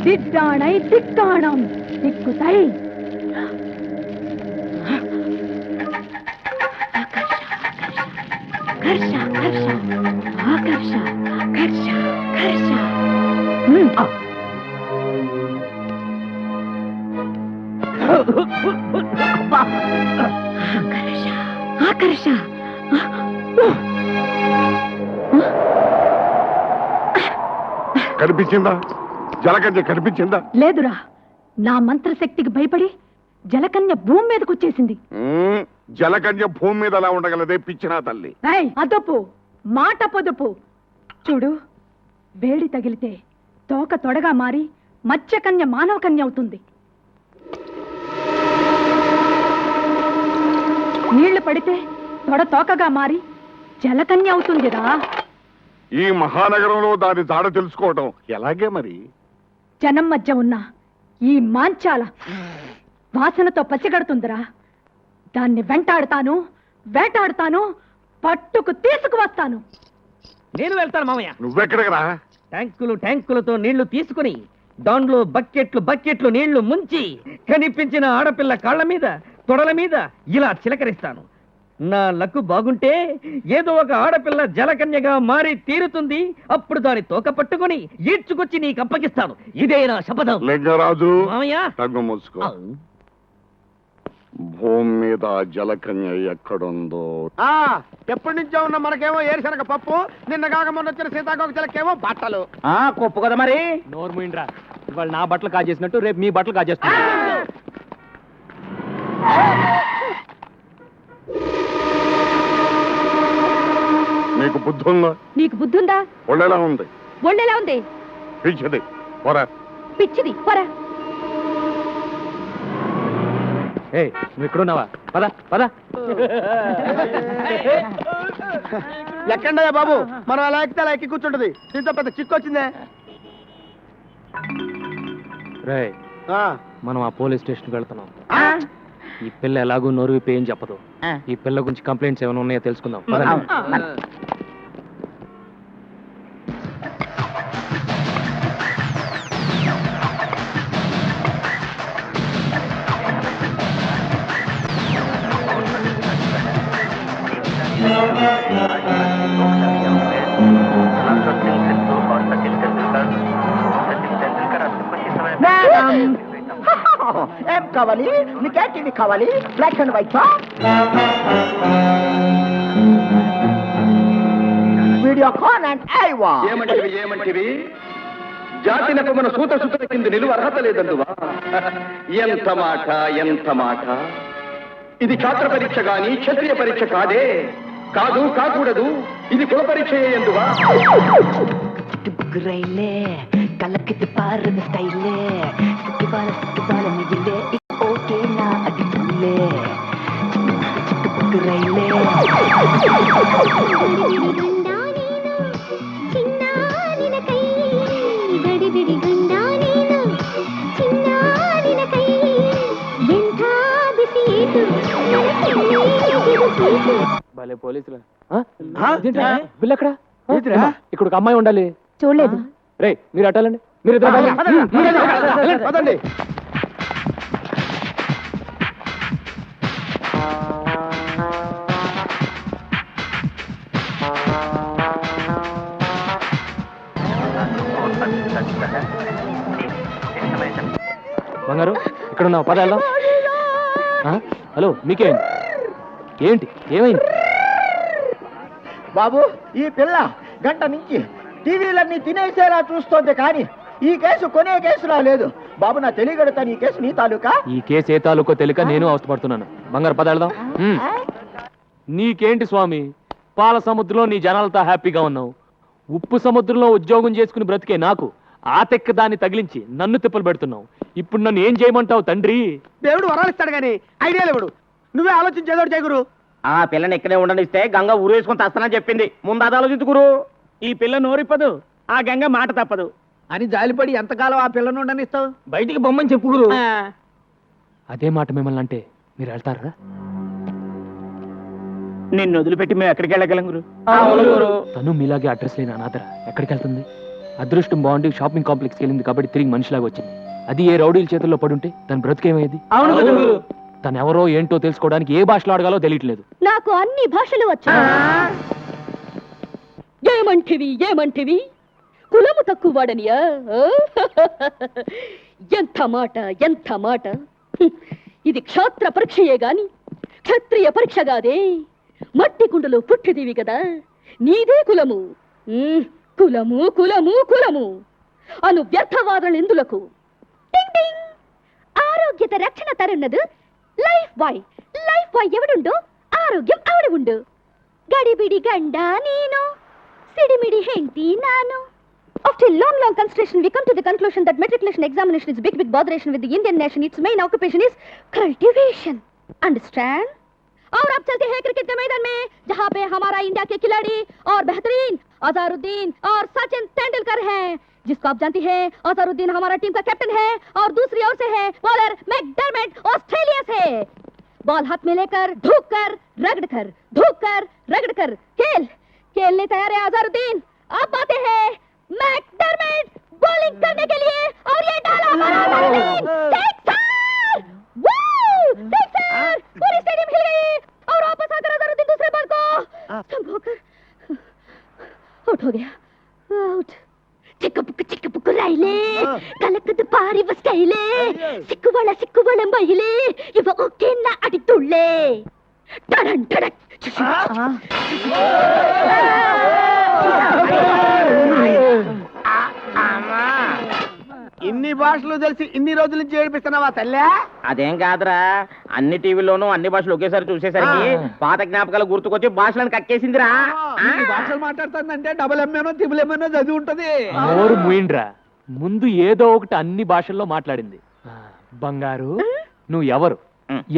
திட்டானை திக்காணம் திக்குதை கர்ஷ கர்ஷ ஆகர்ஷ கர்ஷ கர்ஷ ఆకర్ష కనిపించిందా? జలకన్య కనిపించిందా? లేదురా, నా మంత్రశక్తికి భయపడి జలకన్య భూమి మీదకి వచ్చేసింది. జలకన్య భూమి మీద అలా ఉండగలదే పిచ్చినా తల్లి. అదొప్పు మాట పొదుపు. చూడు, వేడి తగిలితే తోక తొడగా మారి మత్స్యకన్య మానవ కన్య అవుతుంది. నీళ్లు పడితే తొడ తోకగా మారి జలకన్య అవుతుందిరా. ఈ మహానగరంలో దాని జాడ తెలుసుకోవటం ఎలాగే మరి? జనం మధ్య ఉన్న ఈ మాంచాల వాసనతో పసిగడుతుందిరా. దాన్ని వెంటాడుతాను, వేటాడుతాను, పట్టుకు తీసుకువస్తాను. నేను వెళ్తాను మామయ్య. నువ్వెక్కడికి రా? ట్యాంకులతో నీళ్లు తీసుకుని దాంట్లో బకెట్లు నీళ్లు ముంచి కనిపించిన ఆడపిల్ల కాళ్ళ మీద తొడల మీద ఇలా చిలకరిస్తాను. నా లక్కు బాగుంటే ఏదో ఒక ఆడపిల్ల జలకన్యగా మారి తీరుతుంది. అప్పుడు దాని తోక పట్టుకుని ఈడ్చుకొచ్చి నీకు అప్పగిస్తాను. ఇదే నా శపథం. లింగరాజు, మామయ్య తగ్గు మూసుకో. భూమి మీద జలకన్య ఎక్కడుందో ఎప్పటి నుంచో ఉన్న మనకేమో ఏరుశనగ పప్పు, నిన్న కాక మొన్న వచ్చిన సీతాకోక చిలకేమో బట్టలు. కొప్పు కదా మరి. నోరు మూయిండ్రా. ఇవాళ నా బట్టలు కాజేసినట్టు రేపు మీ బట్టలు కాజేస్తున్నా. నీకు బుద్ధి ఉందా? నీకు బుద్ధుందా? ఒళ్ళెలా ఉంది? ఒళ్ళెలా ఉంది? పిచ్చిది పోరా. పిచ్చిది పోరా. నువ్వు ఇక్కడున్నావా? పద పద. ఎక్కండయ్యా బాబు, మనం అలా ఎక్కితే అలా ఎక్కి కూర్చుంటది. దీంతో పెద్ద చిక్కు వచ్చిందే. రే, మనం ఆ పోలీస్ స్టేషన్కి వెళ్తున్నాం. ఈ పిల్ల ఎలాగూ నోరు విప్పి ఏం చెప్పదు. ఈ పిల్ల గురించి కంప్లైంట్స్ ఏమైనా ఉన్నాయో తెలుసుకుందాం. ఏం కావాలి నీకేంటి కావాలి? బ్లాక్ అండ్ వైట్ వీడియో కాన్ అండ్ ఐవా. ఏమంటివి? జాతి నెపమున సూత కింద నిలువ అర్హత లేదందువా? ఎంత మాట. ఇది ఛాత్ర పరీక్ష గాని క్షత్రియ పరీక్ష కాదే. కాదు, కాకూడదు. ఇది కుల పరీక్ష ఎందువా? కలకిత పారద స్టైలే సిక్కిబాల మిగిలే ఓకే నా అడిగులే చిట్టుపక్కు రైలే గడిబిడి గండా నేను చిన్నారిన కై ఎంత బిసియేటు భలే పోలీసులు. బిల్ ఎక్కడ? ఇక్కడ ఒక అమ్మాయి ఉండాలి. చూడలేదు. రే, మీరు అట్టాలండి. మీరు పదండి. బంగారు, ఇక్కడ ఉన్నావు. పద వెళ్దాం. హలో, మీకేమైంది? ఏమైంది బాబు? ఈ పిల్ల గంట నుంచి టీవీలన్నీ తినేసేలా చూస్తోంది, కానీ ఈ కేసు కొనే కేసులా లేదు. బాబు, నా తెలియగడతాను. ఈ కేసు నీ తాలూకా? ఈ కేసు ఏ తాలూకో తెలియక నేను అవస్థపడుతున్నాను. బంగారు, పద వెళ్దాం. నీకేంటి స్వామి, పాల సముద్రంలో నీ జనాలతో హ్యాపీగా ఉన్నావు. ఉప్పు సముద్రంలో ఉద్యోగం చేసుకుని బ్రతికే నాకు ఆ తెక్క దాన్ని తగిలించి నన్ను తిప్పలు పెడుతున్నావు. ఇప్పుడు నన్ను ఏం చేయమంటావు తండ్రి? దేవుడు వరాలు ఇస్తాడు కానీ ఐడియాలు ఇవ్వడు. నువ్వే ఆలోచించేదోడు చేయగురు. ఆ పిల్లని ఇక్కడే ఉండనిస్తే గంగ ఊరేసుకొని తస్తానని చెప్పింది. ముందు అది ఆలోచించుకురు. ఈ పిల్ల నోరిప్పదు, ఆ గంగ మాట తప్పదు అని జాలిపడి ఎంతకాలం ఆ పిల్లను ఉండనిస్తావు? బయటికి బొమ్మని చెప్పుకురు. అదే మాట మిమ్మల్ని అంటే మీరు వెళ్తారా? నిన్ను వదిలిపెట్టి మేము ఎక్కడికి వెళ్ళగలం గురు? తను మీలాగే అడ్రస్ లేని అనాథరా ఎక్కడికి వెళ్తుంది? అదృష్టం బాగుండి షాపింగ్ కాంప్లెక్స్కి వెళ్ళింది కాబట్టి తిరిగి మనిషిలాగా వచ్చింది. అది ఏ రౌడీల చేతుల్లో పడుంటే తన బ్రతికేమయ్యేది? తను ఎవరో ఏంటో తెలుసుకోవడానికి ఏ భాషలో అడగాలో తెలియట్లేదు. నాకు అన్ని భాషలు వచ్చు. ఏమంటివి కులము తక్కువ వాడనియా? ఎంత మాట ఇది క్షాత్ర పరీక్షయే గాని క్షత్రియ పరీక్ష కాదే. మట్టి కుండలో పుట్టిదివి కదా, నీదే కులము. కులము కులము కులము అను వ్యర్థవాదనలు ఎందులకు? ఆరోగ్యత రక్షణ తరున్నదు లైఫ్ బాయ్ ఎవడుండో ఆరోగ్యం ఆవిడ ఉండు. గడిబిడి గండ నేను సిడిమిడి హెంటి నాను. After long consideration, we come to the conclusion that matriculation examination is big botheration with the Indian nation. Its main occupation is cultivation. Understand? और अब चलते हैं क्रिकेट के मैदान में, जहाँ पे हमारा इंडिया के खिलाड़ी और बेहतरीन अजहरुद्दीन और सचिन तेंदुलकर हैं, जिसको आप जानती हैं अजहरुद्दीन हमारा टीम का कैप्टन है और दूसरी ओर से है बॉलर मैकडर्मेट ऑस्ट्रेलिया से. बॉल हाथ में लेकर धूप कर रगड़ कर खेलने तैयार है अजहरुद्दीन. अब आते हैं मैकडर्मेट बॉलिंग करने के लिए और ये डाला बड़ा सिक्सर. पूरी स्टेडियम हिल गई और वापस आकर अजहरुद्दीन दूसरे बॉल को स्टंप होकर आउट हो गया. आउट. చిక్కుపుక్కు రైలే కలకదు పారి వస్తైలే సిక్కువళ మహిళే ఇవ ఒకేనా అడి తుళ్ళే టడన్ టడక్. ఇన్ని భాషలు తెలిసి ఇన్ని రోజుల నుంచి ఏడిపిస్తున్నావా తల్లి? అదేం కాదురా, అన్ని టీవీలోనూ అన్ని భాషలు ఒకేసారి చూసేసరికి పాత జ్ఞాపకాలు గుర్తుకొచ్చి భాషలను కక్కేసిందిరా. ఇన్ని భాషలు మాట్లాడుతుందంటే డబుల్ ఎంఏనో త్రిబుల్ ఎంఏనో చదివి ఉంటది. నోరు మూయిండ్రా, ముందు ఏదో ఒకటి అన్ని భాషల్లో మాట్లాడింది. బంగారు, నువ్వు ఎవరు,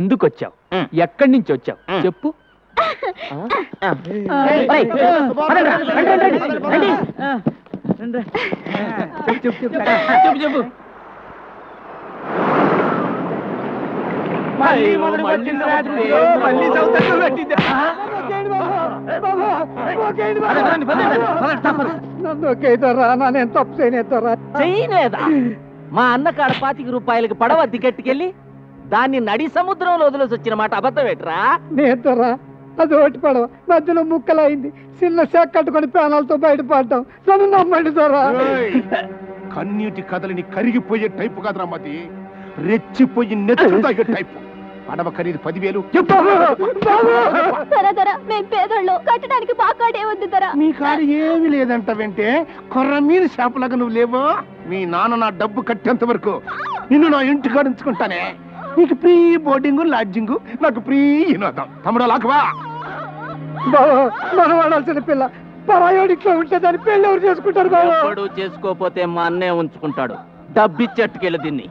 ఎందుకు వచ్చావు, ఎక్కడి నుంచి వచ్చావు చెప్పు. చెప్పు. చేయలేదా? మా అన్న కాడ 25 రూపాయలకి పడవ దిగట్టుకెళ్ళి దాన్ని నడి సముద్రంలో వదిలేసి వచ్చిన మాట అబద్ధం ఏంట్రా? నేతరా అది ఒకటి పడవ మధ్యలో ముక్కలైంది, చిన్న శాఖ కట్టుకొని ప్రాణాలతో బయటపడ్డాం. నన్ను నమ్మండి దొరా. కన్నీటి కదలిని కరిగిపోయే టైపు కాదురా మతి, రెచ్చిపోయి నెత్తులు తాగే టైపు. పడవ ఖరీదు 10,000. మేము పేదోళ్ళు, కట్టడానికి బాకాడే ఉంది ధర. నీ కాడ ఏమీ లేదంట వెంటే కొర్ర మీద చేపలాగా నువ్వు లేవో. మీ నాన్న నా డబ్బు కట్టేంత వరకు నిన్ను నా ఇంటి కాడ ఉంచుకుంటానే. నీకు ఫ్రీ బోర్డింగ్ లాడ్జింగ్, నాకు ఫ్రీ వినోదం. తమ్ముడు లాకవా మనం వాడాల్సిన పిల్ల పరాయోడిట్లో ఉంటే దాని పెళ్ళి ఎవరు చేసుకుంటారు బాబు? చేసుకోపోతే మా అన్నే ఉంచుకుంటాడు. డబ్బిచ్చెట్టుకెళ్ళి దీన్ని.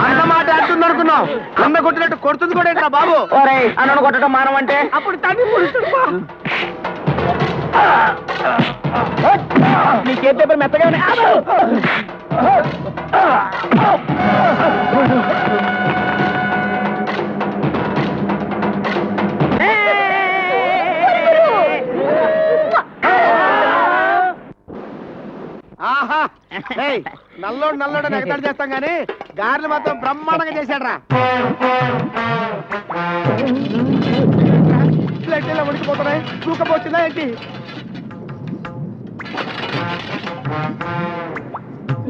అన్నమాట అంటుంది అనుకున్నావు, అన్న కొట్టినట్టు కొడుతుంది కూడా ఏంట్రా బాబు? అన్నను కొట్టడం మానమంటే అప్పుడు తన్ని పొడుస్తుంది. నీకే పేపర్ మెత్తగా ఆహా నల్లోడు నల్లోడు ఎగతాడు చేస్తాం గానీ గారెలు మాత్రం బ్రహ్మాండంగా చేశాడ్రా. ప్లేట్లో ఉడికిపోతున్నాయి, తూకపోతుందా ఏంటి?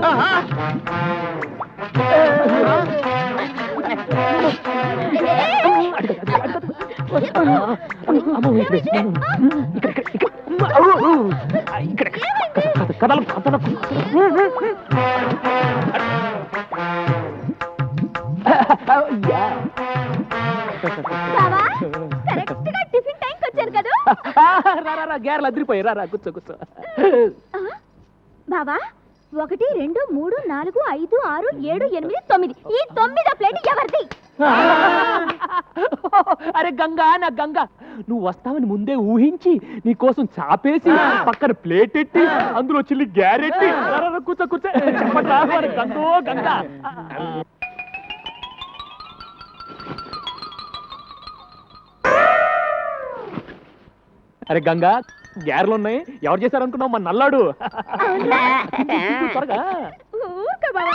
ఆహా. బావా కరెక్ట్ గా టిఫిన్ టైంకి వచ్చారు కదా. గ్యారెలు అదిరిపోయి రా కూర్చో కూర్చో. బావా 1 2 3 4 5 6 7 8 9 ఈ 9వ ప్లేట్ ఎవరిది? అరే గంగా, నా గంగా, నువ్వు వస్తావని ముందే ఊహించి నీ కోసం చాపేసి పక్కన ప్లేట్ ఎట్టి అందులో చిల్లి గ్యారెట్టి కూర్చో కూర్చో చెప్పట్రా మరి గంగో గంగా. అరే గంగా, గ్యారెలు ఉన్నాయి, ఎవరు చేశారు అనుకున్నావు? మన నల్లాడు. త్వరగా ఊరికే బావా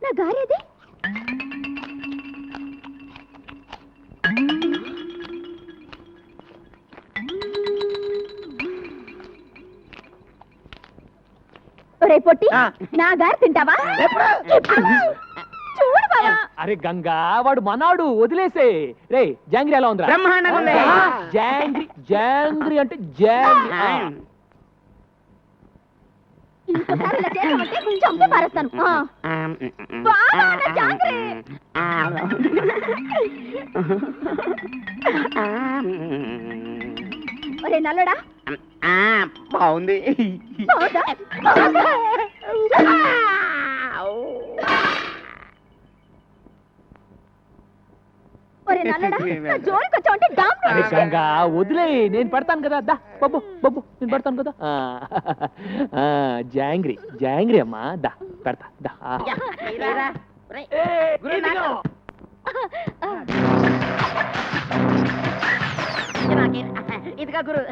నా గారేది? ఒరే పొట్టి, నా గారి తింటావా? చూడు బావా. అరే గంగా, వాడు మనాడు, వదిలేసే. రే జాంగ్రీ ఎలా ఉందిరా? జాంగ్రీ జాంగ్రీ అంటే జాంగ్రీ. ఇంకోసారి ఇలా చేసామంటే చంపి పారేస్తాను. బావా, నా జాంగ్రీ. ఒరే నల్లడా, బాగుంది. బావుందా? ఒరే నల్లడా, నా జోలికి వచ్చావంటే డామ్ అరే గంగా, వదిలే, నేను పెడతాను కదా. దా బొబ్బు బొబ్బు, నేను పెడతాను కదా. జాంగ్రీ జాంగ్రీ అమ్మా, దా పెడతా దా. ఇదిగా గురు.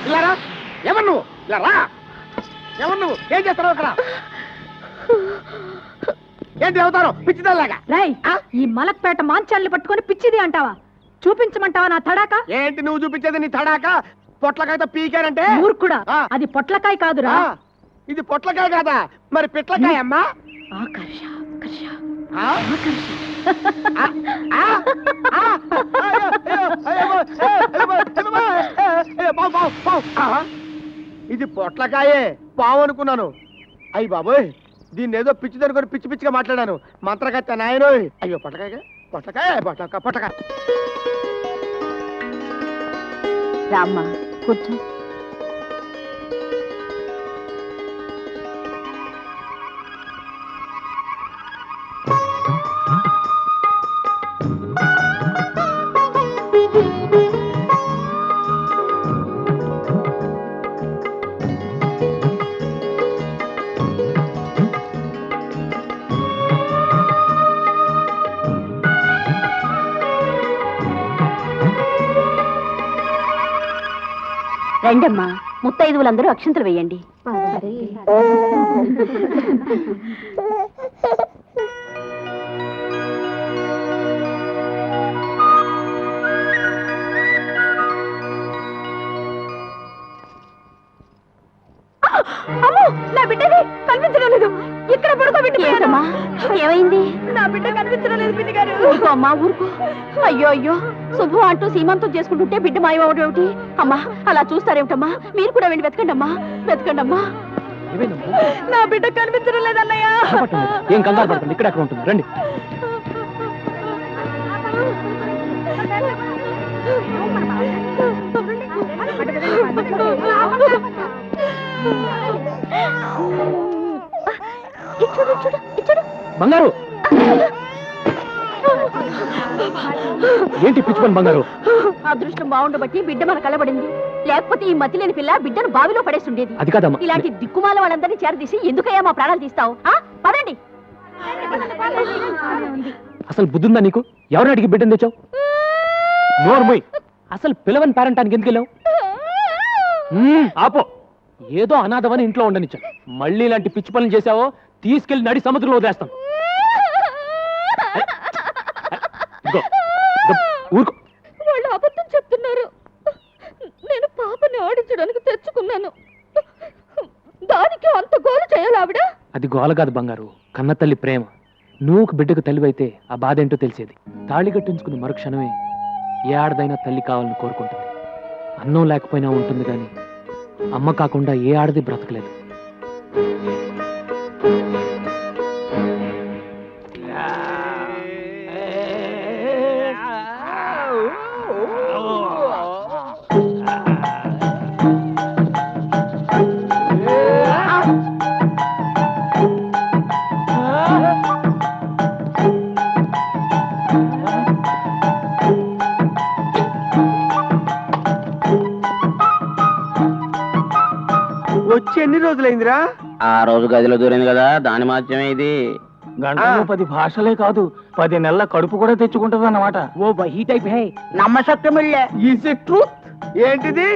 ఇలారా, ఎవరు నువ్వు? ఇలారా, ఎవరు నువ్వు? ఏం చేస్తున్నావు అక్కడ? ఏంటి అవుతారు పిచ్చిదల్లాగా? రై, ఈ మలక్పేట మాంచాల్ని పట్టుకొని పిచ్చిది అంటావా? చూపించమంటావా నా తడాక? ఏంటి నువ్వు చూపించేది? నీ తడాక పొట్లకాయతో పీకారంటే? మూర్ఖుడా, అది పొట్లకాయ కాదురా. ఇది పొట్లకాయ కాదా? మరి పిట్లకాయ అమ్మా. ఆకర్ష ఆకర్ష ఆ? ఆకర్ష. ఇది పొట్లకాయే, పావు అనుకున్నాను. అయ్యి బాబోయ్, దీన్ని ఏదో పిచ్చి దనుకొని పిచ్చి పిచ్చిగా మాట్లాడాను. మంత్రగత్త నాయనో. అయ్యో పొట్లకాయ పొట్లకాయ పొట్లకాయ పొట్లకాయ. రామ్మా కూర్చో. రండమ్మా, ముత్తైదువులందరూ అక్షంతలు వేయండి. అమ్మో, నా బిడ్డది కనిపించడం లేదు. ఇక్కడ పడుకోబెట్టిపోయానమ్మా. ఏమైంది? నా బిడ్డ కనిపించడం లేదు పిన్ని గారు. ఊరుకో అమ్మా, ఊరుకో. అయ్యో అయ్యో, శుభం అంటూ సీమంతం చేసుకుంటుంటే బిడ్డ మాయమవడం ఏమిటి? అమ్మా, అలా చూస్తారేమిటమ్మా? మీరు కూడా వెళ్ళి వెతకండి అమ్మా, వెతకండి అమ్మా. నా బిడ్డ కనిపించడం లేదన్నయ్య. ఏం కంగారు పడుతుంది, ఇక్కడ అక్కడ ఉంటుంది, రండి. బంగారు, ఏంటి పిచ్చి పని బంగారు? అదృష్టం బాగుండబట్టి బిడ్డ మన కలబడింది. లేకపోతే ఈ మతి లేని పిల్ల బిడ్డను బావిలో పడేస్తుండేది. అది కాదమ్మా. ఇలాంటి దిక్కుమాల వాళ్ళందరినీ చేరదీసి ఎందుకయ్యా మా ప్రాణాలు తీస్తావు? పదండి. అసలు బుద్ధుందా నీకు? ఎవరిని అడిగి బిడ్డను తెచ్చావు? నోర్మోయ్, అసలు పిలవని పేరంటానికి ఎందుకు వెళ్ళావు? ఆపో, ఏదో అనాథమని ఇంట్లో ఉండనిచ్చాను. మళ్ళీ ఇలాంటి పిచ్చి పనులు చేసావో తీసుకెళ్లి నడి సముద్రంలో వదిలేస్తాను. ఊరుకో. వాళ్ళు అబద్ధం చెప్తున్నారు. నేను పాపని ఆడించడానికి తెచ్చుకున్నాను. దానికి అంత గోలు చేయాలి ఆవిడ? అది గోల కాదు బంగారు, కన్న తల్లి ప్రేమ. నువ్వు బిడ్డకు తల్లివైతే ఆ బాధ ఏంటో తెలిసేది. తాళి కట్టించుకుని మరుక్షణమే ఏ ఆడదైనా తల్లి కావాలని కోరుకుంటుంది. అన్నం లేకపోయినా ఉంటుంది కానీ అమ్మ కాకుండా ఏ ఆడది బ్రతకలేదు. వచ్చి ఎన్ని రోజులైందిరా? ఆ రోజు గదిలో దూరింది కదా, దాని మాత్రమే ఇది. గంటలో 10 భాషలే కాదు, 10 నెలల కడుపు కూడా తెచ్చుకుంటది అన్నమాట. ఓ వహీ టైప్ హై. నమ్మసత్యములే. Is it truth? ఏంటిది?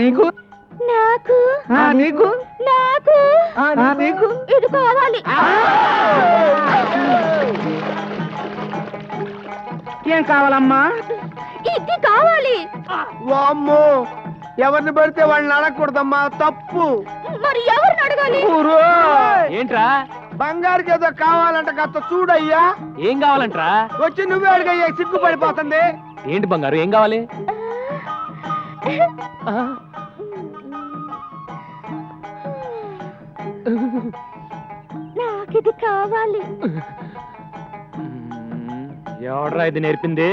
నీకు నాకు నీకు నాకు నీకు ఇది కావాలి. ఏం కావాలమ్మా? ఇది కావాలి. వామ్మో, ఎవరిని పడితే వాళ్ళని అడగకూడదమ్మా, తప్పు. మరి ఎవరిని అడగాలి? ఏంట్రా? బంగారుకి ఏదో కావాలంట, కాస్త చూడయ్యా. ఏం కావాలంట్రా? వచ్చి నువ్వే అడిగయ్యా, సిగ్గుపడిపోతుంది. ఏంటి బంగారు, ఏం కావాలి? నాకిది కావాలి. ఎవడ్రా ఇది నేర్పింది?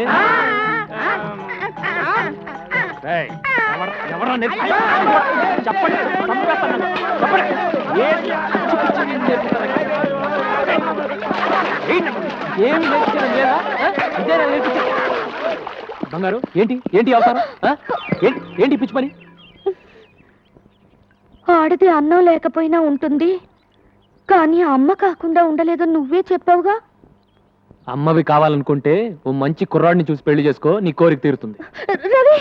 ఎవరా నేర్పింది? చెప్పండి, చంపేస్తాను. చెప్పండి. ఏం నేర్పించడం లేదా? ఇదేనా నేర్పించడం? బంగారు, ఏంటి ఏంటి అవతారం? ఏంటి పిచ్చి పని? ఆడది అన్నం లేకపోయినా ఉంటుంది, కానీ అమ్మ కాకుండా ఉండలేదు నువ్వే చెప్పావుగా. అమ్మవి కావాలనుకుంటే ఓ మంచి కుర్రాడిని చూసి పెళ్లి చేసుకో, నీ కోరిక తీరుతుంది. రవి,